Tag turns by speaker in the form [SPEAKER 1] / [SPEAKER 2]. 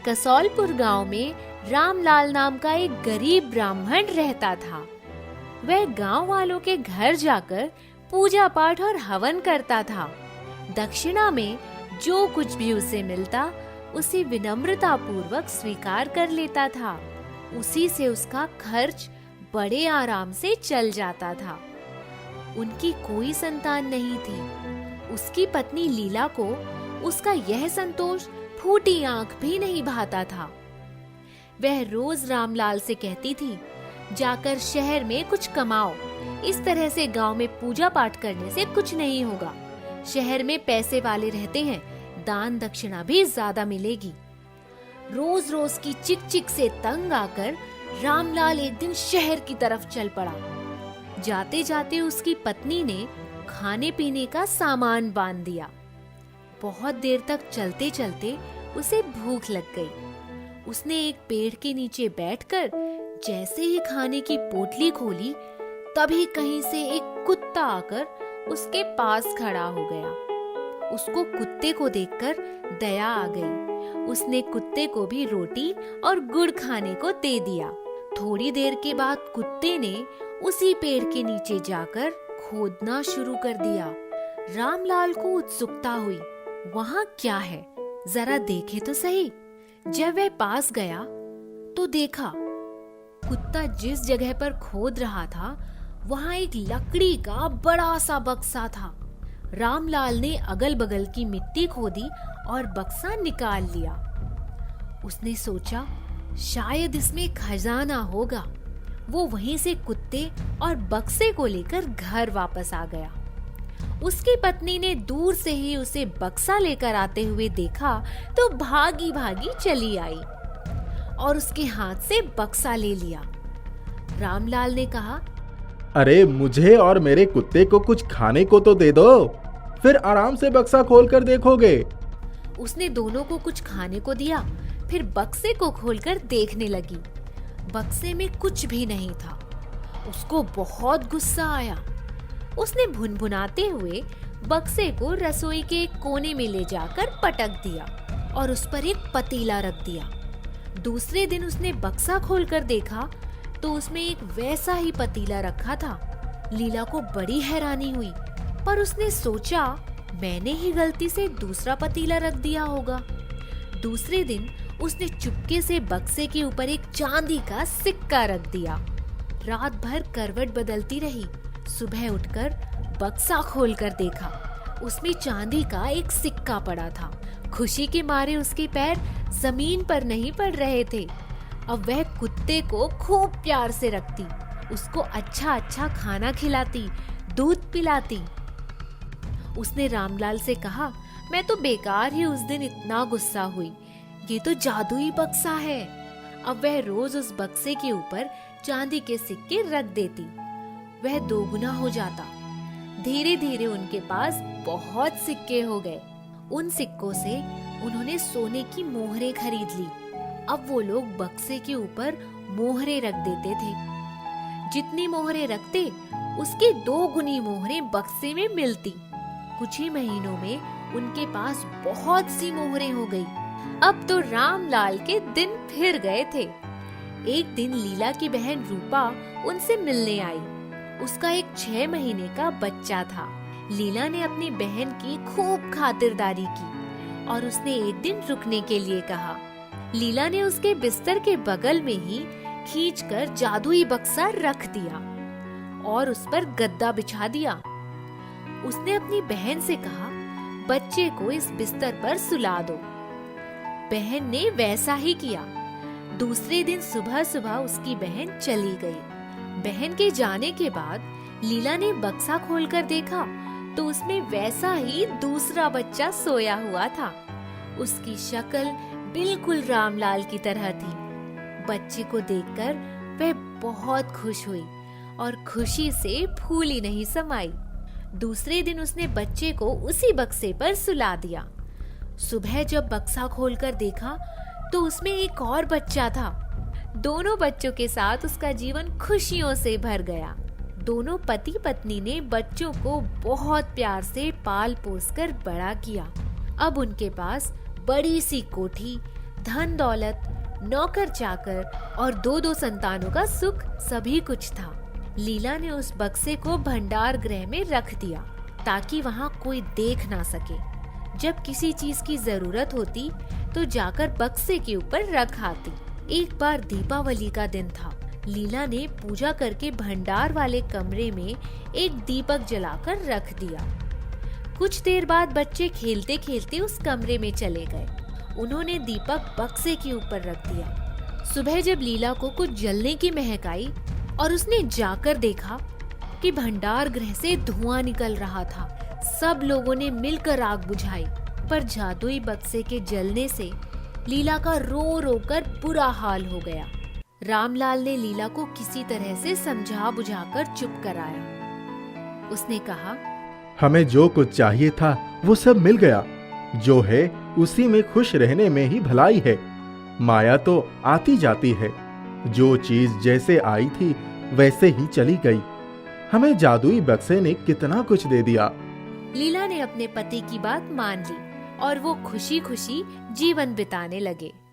[SPEAKER 1] कसौलपुर गांव में रामलाल नाम का एक गरीब ब्राह्मण रहता था। वह गांव वालों के घर जाकर पूजा पाठ और हवन करता था। दक्षिणा में जो कुछ भी उसे मिलता उसे विनम्रता पूर्वक स्वीकार कर लेता था। उसी से उसका खर्च बड़े आराम से चल जाता था। उनकी कोई संतान नहीं थी। उसकी पत्नी लीला को उसका यह संतोष फूटी आंख भी नहीं भाता था। वह रोज रामलाल से कहती थी, जाकर शहर में कुछ कमाओ। इस तरह से गांव में पूजा पाठ करने से कुछ नहीं होगा। शहर में पैसे वाले रहते हैं, दान दक्षिणा भी ज्यादा मिलेगी। रोज रोज की चिक चिक से तंग आकर रामलाल एक दिन शहर की तरफ चल पड़ा। जाते जाते उसकी पत्नी ने खाने पीने का सामान बांध दिया। बहुत देर तक चलते चलते उसे भूख लग गई। उसने एक पेड़ के नीचे बैठकर जैसे ही खाने की पोटली खोली, तभी कहीं से एक कुत्ता आकर उसके पास खड़ा हो गया। उसको कुत्ते को देखकर दया आ गई। उसने कुत्ते को भी रोटी और गुड़ खाने को दे दिया। थोड़ी देर के बाद कुत्ते ने उसी पेड़ के नीचे जाकर खोदना शुरू कर दिया। रामलाल को उत्सुकता हुई, वहाँ क्या है, जरा देखे तो सही। जब वह पास गया तो देखा कुत्ता जिस जगह पर खोद रहा था वहाँ एक लकड़ी का बड़ा सा बक्सा था। रामलाल ने अगल बगल की मिट्टी खोदी और बक्सा निकाल लिया। उसने सोचा शायद इसमें खजाना होगा। वो वहीं से कुत्ते और बक्से को लेकर घर वापस आ गया। उसकी पत्नी ने दूर से ही उसे बक्सा लेकर आते हुए देखा तो भागी भागी चली आई और उसके हाथ से बक्सा ले लिया। रामलाल ने कहा,
[SPEAKER 2] अरे मुझे और मेरे कुत्ते को कुछ खाने को तो दे दो, फिर आराम से बक्सा खोल कर देखोगे।
[SPEAKER 1] उसने दोनों को कुछ खाने को दिया, फिर बक्से को खोलकर देखने लगी। बक्से में कुछ भी नहीं था। उसको बहुत गुस्सा आया। उसने भुनभुनाते हुए बक्से को रसोई के एक कोने में ले जाकर पटक दिया और उस पर एक पतीला रख दिया। दूसरे दिन उसने बक्सा खोलकर देखा तो उसमें एक वैसा ही पतीला रखा था। लीला को बड़ी हैरानी हुई, पर उसने सोचा मैंने ही गलती से दूसरा पतीला रख दिया होगा। दूसरे दिन उसने चुपके से बक्से के ऊपर एक चांदी का सिक्का रख दिया। रात भर करवट बदलती रही। सुबह उठकर बक्सा खोलकर देखा, उसमें चांदी का एक सिक्का पड़ा था। खुशी के मारे उसके पैर जमीन पर नहीं पड़ रहे थे। अब वह कुत्ते को खूब प्यार से रखती, उसको अच्छा अच्छा खाना खिलाती, दूध पिलाती। उसने रामलाल से कहा, मैं तो बेकार ही उस दिन इतना गुस्सा हुई। ये तो जादुई बक्सा है। अब वह रोज उस बक्से के ऊपर चांदी के सिक्के रख देती। वह दोगुना हो जाता। धीरे धीरे उनके पास बहुत सिक्के हो गए। उन सिक्कों से उन्होंने सोने की मोहरें खरीद ली। अब वो लोग बक्से के ऊपर मोहरें रख देते थे। जितनी मोहरें रखते उसकी 2 गुनी मोहरें बक्से में मिलती। कुछ ही महीनों में उनके पास बहुत सी मोहरें हो गई। अब तो रामलाल के दिन फिर गए थे। एक दिन लीला की बहन रूपा उनसे मिलने आई। उसका एक 6 महीने का बच्चा था। लीला ने अपनी बहन की खूब खातिरदारी की और उसने एक दिन रुकने के लिए कहा। लीला ने उसके बिस्तर के बगल में ही खींचकर जादुई बक्सा रख दिया और उस पर गद्दा बिछा दिया। उसने अपनी बहन से कहा, बच्चे को इस बिस्तर पर सुला दो। बहन ने वैसा ही किया। दूसरे दिन सुबह सुबह उसकी बहन चली गई। बहन के जाने के बाद लीला ने बक्सा खोलकर देखा तो उसमें वैसा ही दूसरा बच्चा सोया हुआ था। उसकी शक्ल बिल्कुल रामलाल की तरह थी। बच्चे को देखकर वह बहुत खुश हुई और खुशी से फूली नहीं समाई। दूसरे दिन उसने बच्चे को उसी बक्से पर सुला दिया। सुबह जब बक्सा खोलकर देखा तो उसमें एक और बच्चा था। दोनों बच्चों के साथ उसका जीवन खुशियों से भर गया। दोनों पति पत्नी ने बच्चों को बहुत प्यार से पाल पोस कर बड़ा किया। अब उनके पास बड़ी सी कोठी, धन दौलत, नौकर चाकर और 2-2 संतानों का सुख सभी कुछ था। लीला ने उस बक्से को भंडार गृह में रख दिया ताकि वहाँ कोई देख ना सके। जब किसी चीज की जरूरत होती तो जाकर बक्से के ऊपर रख आती। एक बार दीपावली का दिन था। लीला ने पूजा करके भंडार वाले कमरे में एक दीपक जलाकर रख दिया। कुछ देर बाद बच्चे खेलते खेलते उस कमरे में चले गए। उन्होंने दीपक बक्से के ऊपर रख दिया। सुबह जब लीला को कुछ जलने की महक आई और उसने जाकर देखा कि भंडार गृह से धुआं निकल रहा था। सब लोगों ने मिलकर आग बुझाई, पर जादुई बक्से के जलने से लीला का रो रो कर बुरा हाल हो गया। रामलाल ने लीला को किसी तरह से समझा बुझाकर चुप कराया। उसने कहा,
[SPEAKER 2] हमें जो कुछ चाहिए था वो सब मिल गया। जो है उसी में खुश रहने में ही भलाई है। माया तो आती जाती है। जो चीज जैसे आई थी वैसे ही चली गई। हमें जादुई बक्से ने कितना कुछ दे दिया।
[SPEAKER 1] लीला ने अपने पति की बात मान ली और वो खुशी खुशी जीवन बिताने लगे।